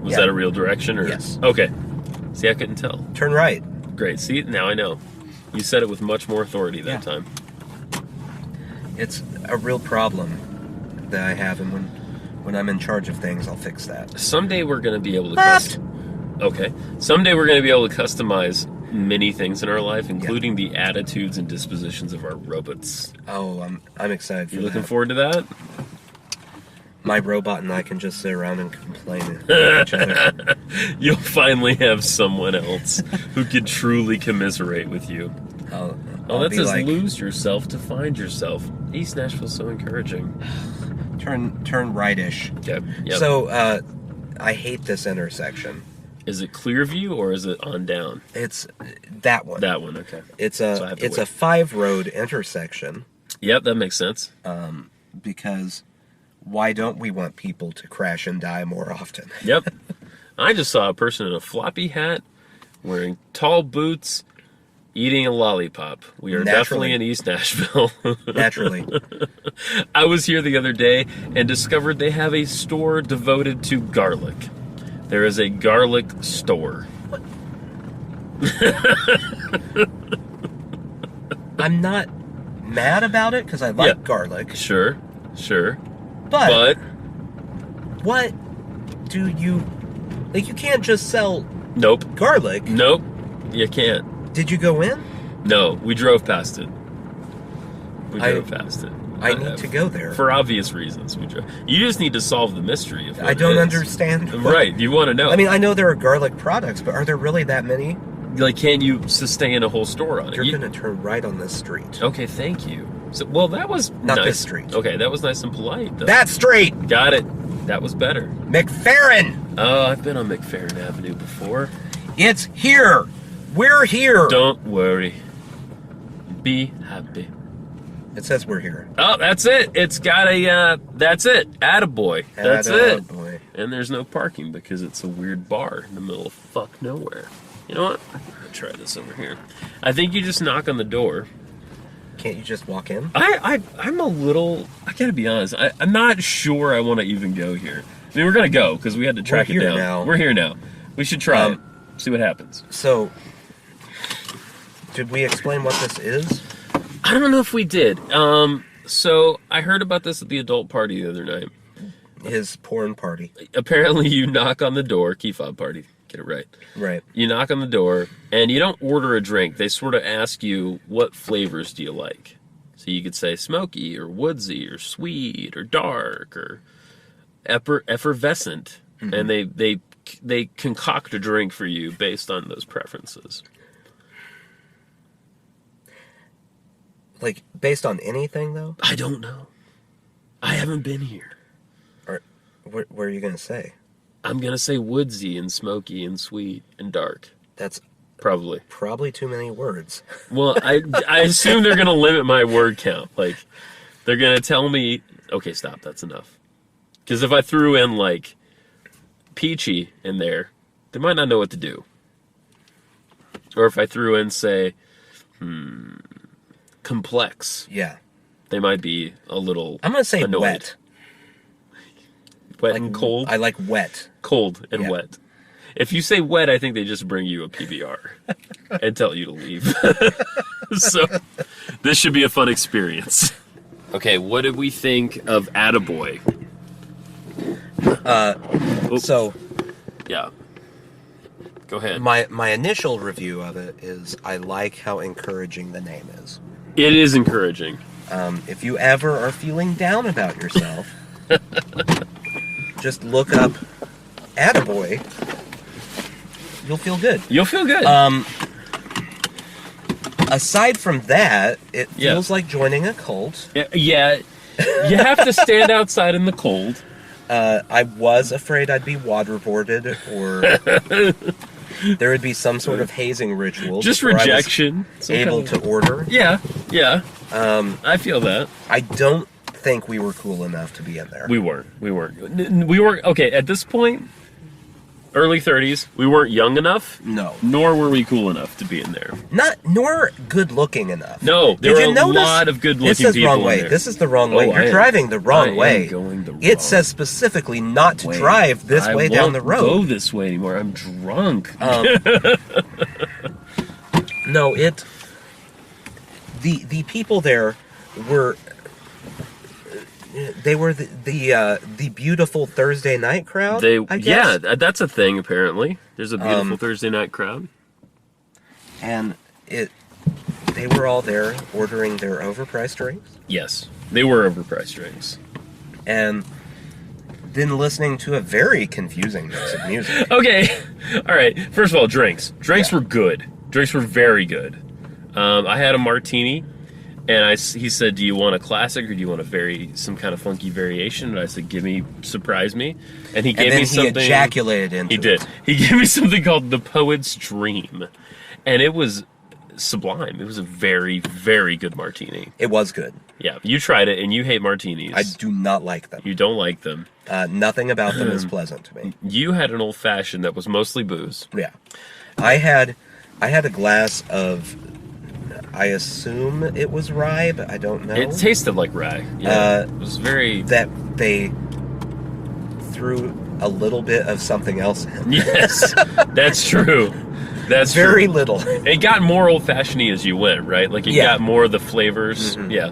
Was that a real direction? Or? Yes. Okay. See, I couldn't tell. Turn right. Great. See, now I know. You said it with much more authority that time. It's a real problem that I have, and when I'm in charge of things, I'll fix that. Someday we're going to be able to... Left! Okay. Someday we're going to be able to customize many things in our life, including the attitudes and dispositions of our robots. Oh, I'm excited for You that. looking forward to that? My robot and I can just sit around and complain at each other. You'll finally have someone else who can truly commiserate with you. I'll That be says like, lose yourself to find yourself. East Nashville's so encouraging. turn rightish. Yep. So, I hate this intersection. Is it Clearview or is it on down? It's that one. That one, okay. It's So I have to a wait. 5-road intersection. Yep, that makes sense. Because why don't we want people to crash and die more often? Yep. I just saw a person in a floppy hat, wearing tall boots, eating a lollipop. We are definitely in East Nashville. Naturally. I was here the other day and discovered they have a store devoted to garlic. There is a garlic store. I'm not mad about it because I like garlic. Sure. But what do you... Like, you can't just sell Nope. garlic. Nope. You can't. Did you go in? No, we drove past it. I need to go there. For obvious reasons. You just need to solve the mystery of what I don't it is. understand. Right, you want to know. I mean, I know there are garlic products, but are there really that many? Like, can you sustain a whole store on it? You're going to turn right on this street. Okay, thank you. So, well, that was Not nice. this street. Okay, that was nice and polite, though. That street! Got it. That was better. McFerrin! Oh, I've been on McFerrin Avenue before. It's here! We're here! Don't worry. Be happy. It says we're here. Oh, that's it. It's got a, that's it. Attaboy. That's it. Attaboy. And there's no parking because it's a weird bar in the middle of fuck nowhere. You know what? I'll try this over here. I think you just knock on the door. Can't you just walk in? I'm a little, I gotta be honest, I'm not sure I want to even go here. I mean, we're gonna go because we had to track it down. Now. We're here now. We should try it. See what happens. So, did we explain what this is? I don't know if we did. So I heard about this at the adult party the other night. His porn party. Apparently you knock on the door, key fob party, get it right. Right. You knock on the door, and you don't order a drink. They sort of ask you, what flavors do you like? So you could say smoky, or woodsy, or sweet, or dark, or effervescent. Mm-hmm. And they concoct a drink for you based on those preferences. Like, based on anything, though? I don't know. I haven't been here. Or what are you going to say? I'm going to say woodsy and smoky and sweet and dark. That's probably too many words. Well, I assume they're going to limit my word count. Like, they're going to tell me, okay, stop, that's enough. Because if I threw in, like, peachy in there, they might not know what to do. Or if I threw in, say, complex. Yeah. They might be a little I'm going to say annoyed. wet. Wet like, and cold? I like wet. Cold and wet. If you say wet, I think they just bring you a PBR and tell you to leave. So, this should be a fun experience. Okay, what did we think of Attaboy? So, yeah. Go ahead. my initial review of it is I like how encouraging the name is. It is encouraging. If you ever are feeling down about yourself, just look up Attaboy. You'll feel good. You'll feel good. Aside from that, it feels like joining a cult. Yeah. You have to stand outside in the cold. I was afraid I'd be waterboarded, or there would be some sort of hazing ritual. Just rejection. I was able to order. Yeah. I feel that. I don't think we were cool enough to be in there. We weren't. Okay, at this point, early 30s, we weren't young enough. No. Nor were we cool enough to be in there. Nor good looking enough. No, there were a lot of good looking people wrong way. in there. This is the wrong way. You're driving the wrong way. It says specifically not to drive this way down the road. I won't go this way anymore. I'm drunk. No, the people there were the beautiful Thursday night crowd. I guess. Yeah, that's a thing apparently. There's a beautiful Thursday night crowd. And they were all there ordering their overpriced drinks. Yes, they were overpriced drinks. And then listening to a very confusing mix of music. Okay, all right. First of all, drinks. Drinks were good. Drinks were very good. I had a martini, and he said, "Do you want a classic or do you want some kind of funky variation?" And I said, surprise me." And he gave me something. He ejaculated into He did. He gave me something called the Poet's Dream, and it was sublime. It was a very, very good martini. It was good. Yeah, you tried it, and you hate martinis. I do not like them. You don't like them. Nothing about them is pleasant to me. You had an old-fashioned that was mostly booze. Yeah. I had a glass of, I assume it was rye, but I don't know. It tasted like rye. Yeah, it was very... That they threw a little bit of something else in. Yes, that's true. That's very true. Little. It got more old-fashioned-y as you went, right? Like, you got more of the flavors. Mm-hmm. Yeah.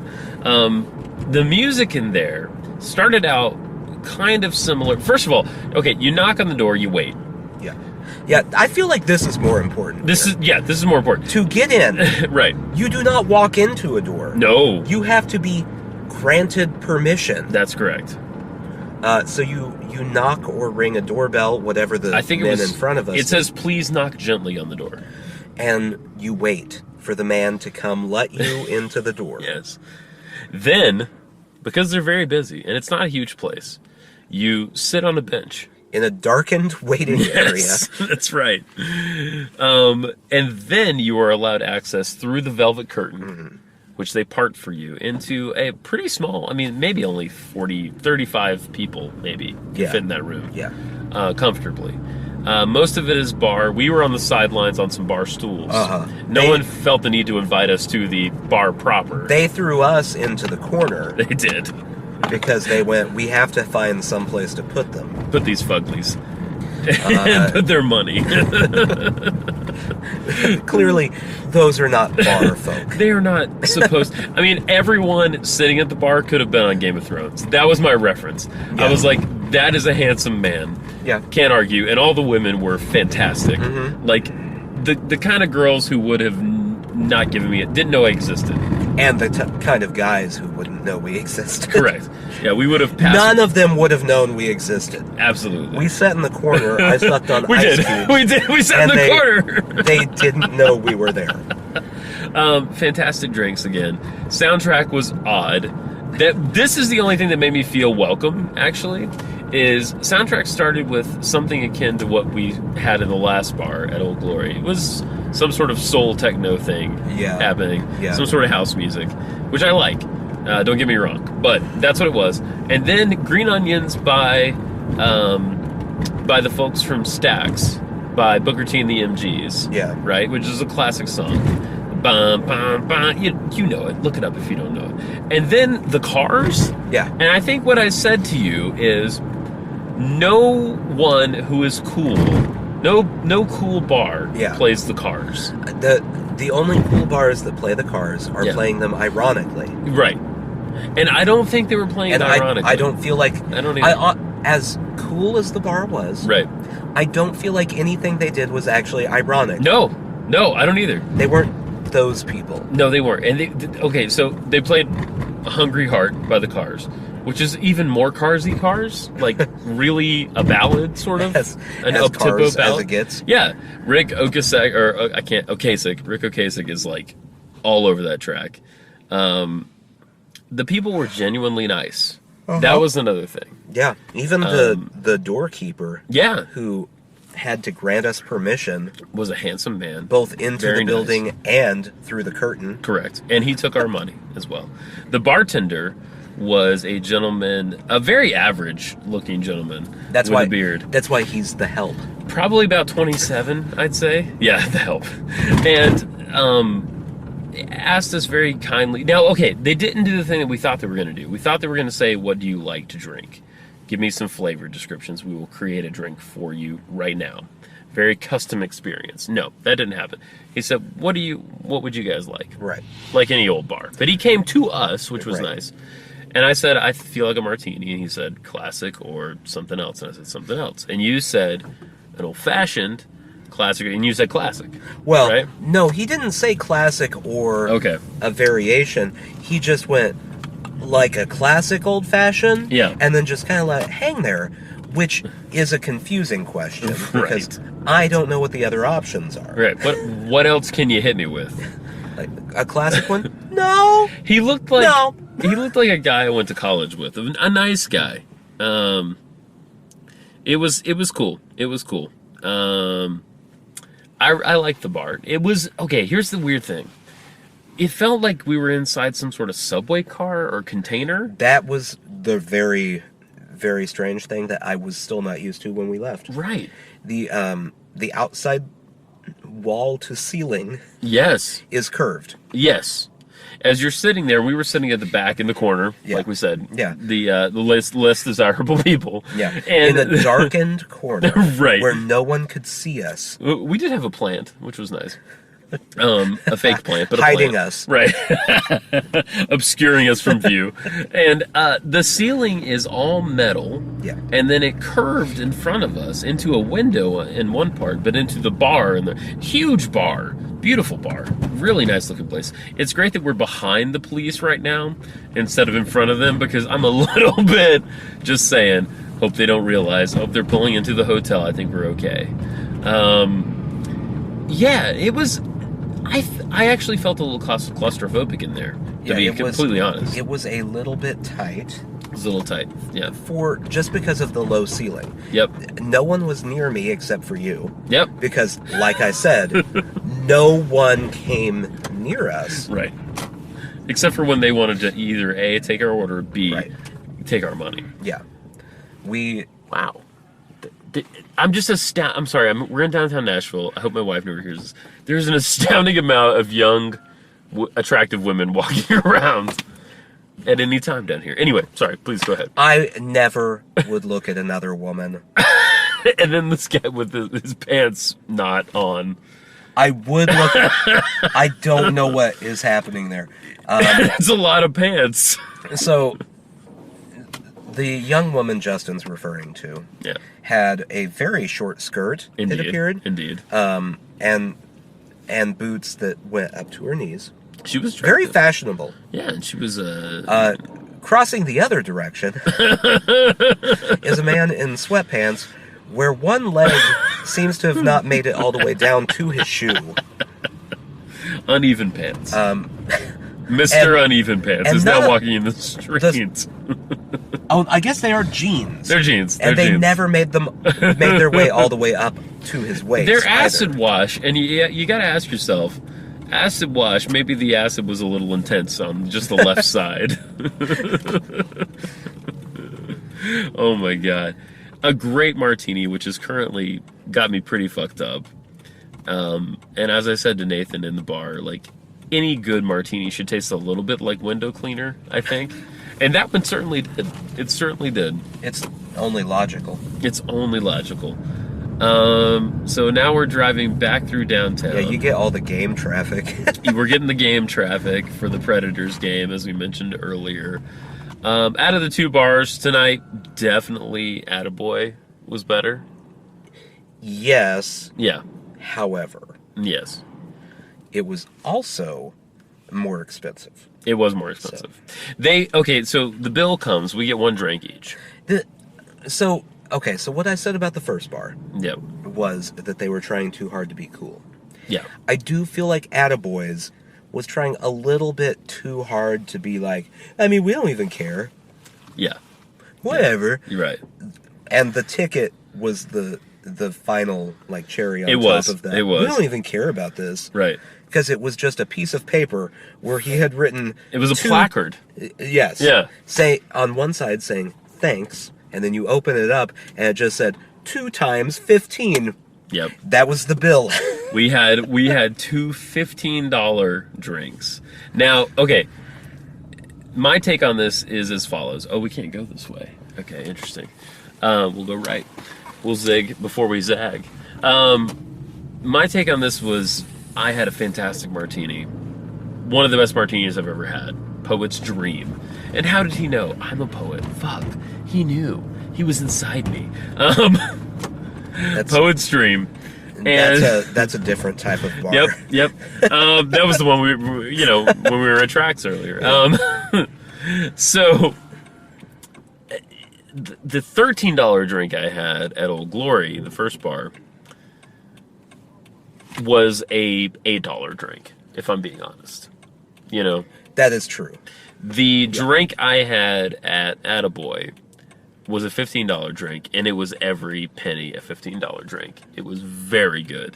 The music in there started out kind of similar. First of all, okay, you knock on the door, you wait. Yeah. Yeah, I feel like this is more important. This is more important. To get in, right. You do not walk into a door. No. You have to be granted permission. That's correct. So you knock or ring a doorbell, whatever the men in front of us. It says, "Please knock gently on the door." And you wait for the man to come let you into the door. Yes. Then, because they're very busy, and it's not a huge place, you sit on a bench. In a darkened waiting area. That's right. And then you are allowed access through the velvet curtain, which they part for you, into a pretty small, maybe only 35 people, maybe, fit in that room. Yeah. Comfortably. Most of it is bar. We were on the sidelines on some bar stools. No one felt the need to invite us to the bar proper. They threw us into the corner. They did. Because they went, we have to find some place to put them. Put these fuglies. And put their money. Clearly, those are not bar folk. They are not supposed... everyone sitting at the bar could have been on Game of Thrones. That was my reference. Yeah. I was like, that is a handsome man. Yeah. Can't argue. And all the women were fantastic. Mm-hmm. Like, the kind of girls who would have not given me it, didn't know I existed. And the kind of guys who wouldn't know we existed. Correct. Yeah, we would have passed. None of them would have known we existed. Absolutely. We sat in the corner. I sucked on ice cubes. We did. We sat in the corner. They didn't know we were there. Fantastic drinks again. Soundtrack was odd. This is the only thing that made me feel welcome, actually, is soundtrack started with something akin to what we had in the last bar at Old Glory. It was some sort of soul techno thing happening. Yeah. Some sort of house music, which I like. Don't get me wrong. But that's what it was. And then Green Onions by the folks from Stax, by Booker T and the MGs. Yeah. Right? Which is a classic song. Bum, bum, bum. You know it. Look it up if you don't know it. And then the Cars. Yeah. And I think what I said to you is no one who is cool, no cool bar plays the Cars. The only cool bars that play the Cars are playing them ironically. Right. And I don't think they were playing it ironically. I don't feel like... I don't either. As cool as the bar was, right, I don't feel like anything they did was actually ironic. No, I don't either. They weren't those people. No, they weren't. And so they played Hungry Heart by the Cars, which is even more Carsy Cars, like really a ballad, sort of. An up-tempo ballad. As it gets. Yeah. Rick Ocasek, Rick Ocasek is like all over that track. The people were genuinely nice. Uh-huh. That was another thing. Yeah. Even the doorkeeper, who had to grant us permission, was a handsome man. Both into the building and through the curtain. Correct. And he took our money as well. The bartender was a gentleman, a very average looking gentleman with a beard. That's why he's the help. Probably about 27, I'd say. Yeah, the help. And asked us very kindly. Now, okay, they didn't do the thing that we thought they were going to do. We thought they were going to say, what do you like to drink? Give me some flavor descriptions. We will create a drink for you right now. Very custom experience. No, that didn't happen. He said, what would you guys like? Right. Like any old bar. But he came to us, which was nice. And I said, I feel like a martini. And he said, classic or something else. And I said, something else. And you said, an old-fashioned, Classic, and you said classic. Well, right? No, he didn't say classic or a variation. He just went like a classic old-fashioned, and then just kind of let it hang there, which is a confusing question because I don't know what the other options are. Right. What else can you hit me with? Like a classic one? No. He looked like he looked like a guy I went to college with, a nice guy. It was cool. It was cool. I liked the bar. It was okay. Here's the weird thing. It felt like we were inside some sort of subway car or container. That was the very, very strange thing that I was still not used to when we left. Right. The outside wall to ceiling is curved. Yes. As you're sitting there, we were sitting at the back in the corner, like we said. Yeah. The less desirable people. Yeah. And in a darkened corner. Right. Where no one could see us. We did have a plant, which was nice. A fake plant, but hiding us. Right. Obscuring us from view. And the ceiling is all metal. Yeah. And then it curved in front of us into a window in one part, but into the bar, and the huge bar. Beautiful bar. Really nice looking place. It's great that we're behind the police right now instead of in front of them, because I'm a little bit just saying, hope they don't realize, hope they're pulling into the hotel. I think we're okay. Yeah, it was... I actually felt a little claustrophobic in there, to be completely honest. It was a little bit tight. It was a little tight, yeah. Just because of the low ceiling. Yep. No one was near me except for you. Yep. Because, like I said, no one came near us. Right. Except for when they wanted to either A, take our order, B, take our money. Yeah. Wow. I'm just astounded. I'm sorry. We're in downtown Nashville. I hope my wife never hears this. There's an astounding amount of young, attractive women walking around at any time down here. Anyway, sorry. Please go ahead. I never would look at another woman. And then this guy with his pants not on. I would look. I don't know what is happening there. It's a lot of pants. So, the young woman Justin's referring to had a very short skirt, Indeed. it appeared. Indeed. And boots that went up to her knees. She was very fashionable. Yeah, and she was... crossing the other direction is a man in sweatpants where one leg seems to have not made it all the way down to his shoe. Uneven pants. Mr. Uneven Pants is now walking in the streets. I guess they are jeans. They're jeans. They never made their way all the way up to his waist. They're acid wash, and you got to ask yourself, acid wash, maybe the acid was a little intense on just the left side. Oh my God. A great martini, which has currently got me pretty fucked up. And as I said to Nathan in the bar, like, any good martini should taste a little bit like window cleaner, I think. And that one certainly did. It certainly did. It's only logical. It's only logical. So now we're driving back through downtown. Yeah, you get all the game traffic. We're getting the game traffic for the Predators game, as we mentioned earlier. Out of the two bars tonight, definitely Attaboy was better. Yes. Yeah. However. Yes. It was also more expensive. It was more expensive. So the bill comes, we get one drink each. So what I said about the first bar was that they were trying too hard to be cool. Yeah. I do feel like Attaboys was trying a little bit too hard to be like, I mean, we don't even care. Yeah. Whatever. You're right. And the ticket was the final, like, cherry on top of that. It was. We don't even care about this. Right. Because it was just a piece of paper where he had written... It was a placard. Yes. Yeah. On one side saying, thanks, and then you open it up, and it just said, 2 times 15. Yep. That was the bill. We had two $15 drinks. Now, okay, my take on this is as follows. Oh, we can't go this way. Okay, interesting. We'll go right. We'll zig before we zag. My take on this was I had a fantastic martini. One of the best martinis I've ever had. Poet's dream. And how did he know? I'm a poet. Fuck. He knew. He was inside me. Poet's dream. That's a different type of bar. Yep. That was the one when we were at Trax earlier. So the $13 drink I had at Old Glory, the first bar, was a $8 drink, if I'm being honest. That is true. The drink I had at Attaboy was a $15 drink, and it was every penny a $15 drink. It was very good.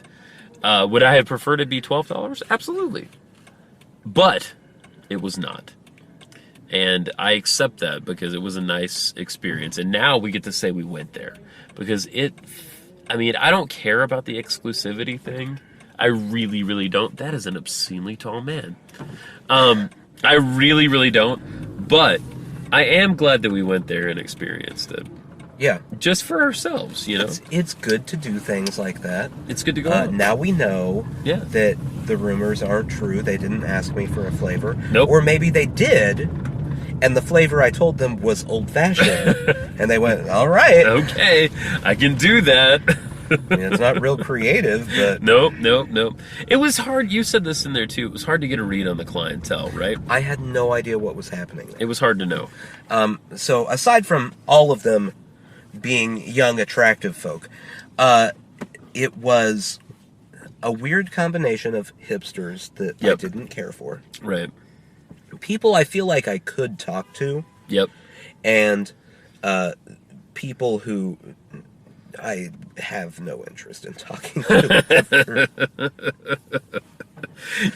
Would I have preferred it be $12? Absolutely. But it was not. And I accept that because it was a nice experience. And now we get to say we went there. Because I don't care about the exclusivity thing. I really, really don't. That is an obscenely tall man. I really, really don't. But I am glad that we went there and experienced it. Yeah. Just for ourselves, It's good to do things like that. It's good to go. Now we know that the rumors aren't true. They didn't ask me for a flavor. Nope. Or maybe they did, and the flavor I told them was old-fashioned. And they went, all right. Okay, I can do that. It's not real creative, but... Nope. It was hard. You said this in there, too. It was hard to get a read on the clientele, right? I had no idea what was happening there. It was hard to know. So, aside from all of them being young, attractive folk, it was a weird combination of hipsters that I didn't care for. Right. People I feel like I could talk to. Yep. And people who I have no interest in talking to.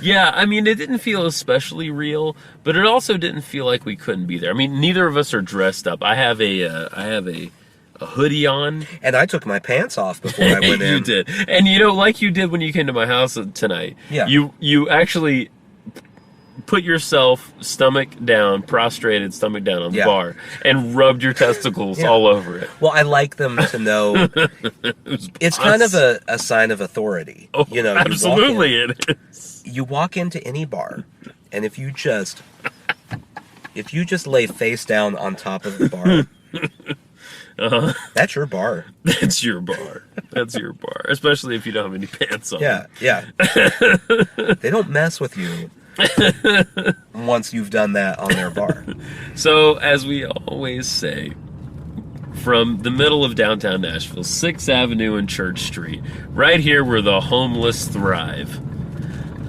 Yeah, it didn't feel especially real, but it also didn't feel like we couldn't be there. Neither of us are dressed up. I have a hoodie on. And I took my pants off before I went in. You did. And like you did when you came to my house tonight. Yeah. You actually put yourself prostrated stomach down on the bar, and rubbed your testicles all over it. Well, I like them to know. It's kind of a sign of authority. Oh, absolutely it is. You walk into any bar, and if you just lay face down on top of the bar, that's your bar. That's your bar. That's your bar. Especially if you don't have any pants on. Yeah. They don't mess with you once you've done that on their bar. So, as we always say, from the middle of downtown Nashville, 6th Avenue and Church Street, right here where the homeless thrive,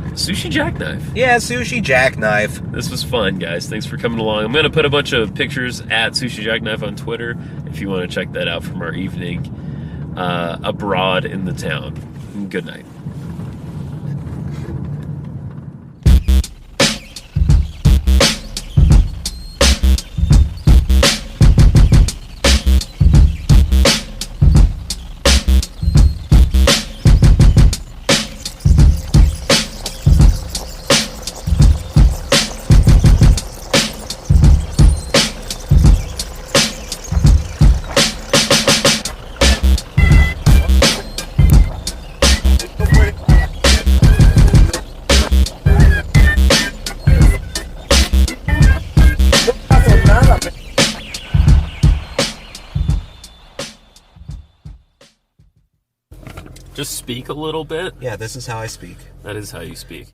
Sushi Jackknife. Yeah, Sushi Jackknife. This was fun, guys. Thanks for coming along. I'm going to put a bunch of pictures at Sushi Jackknife on Twitter if you want to check that out from our evening abroad in the town. Good night. Just speak a little bit. Yeah, this is how I speak. That is how you speak.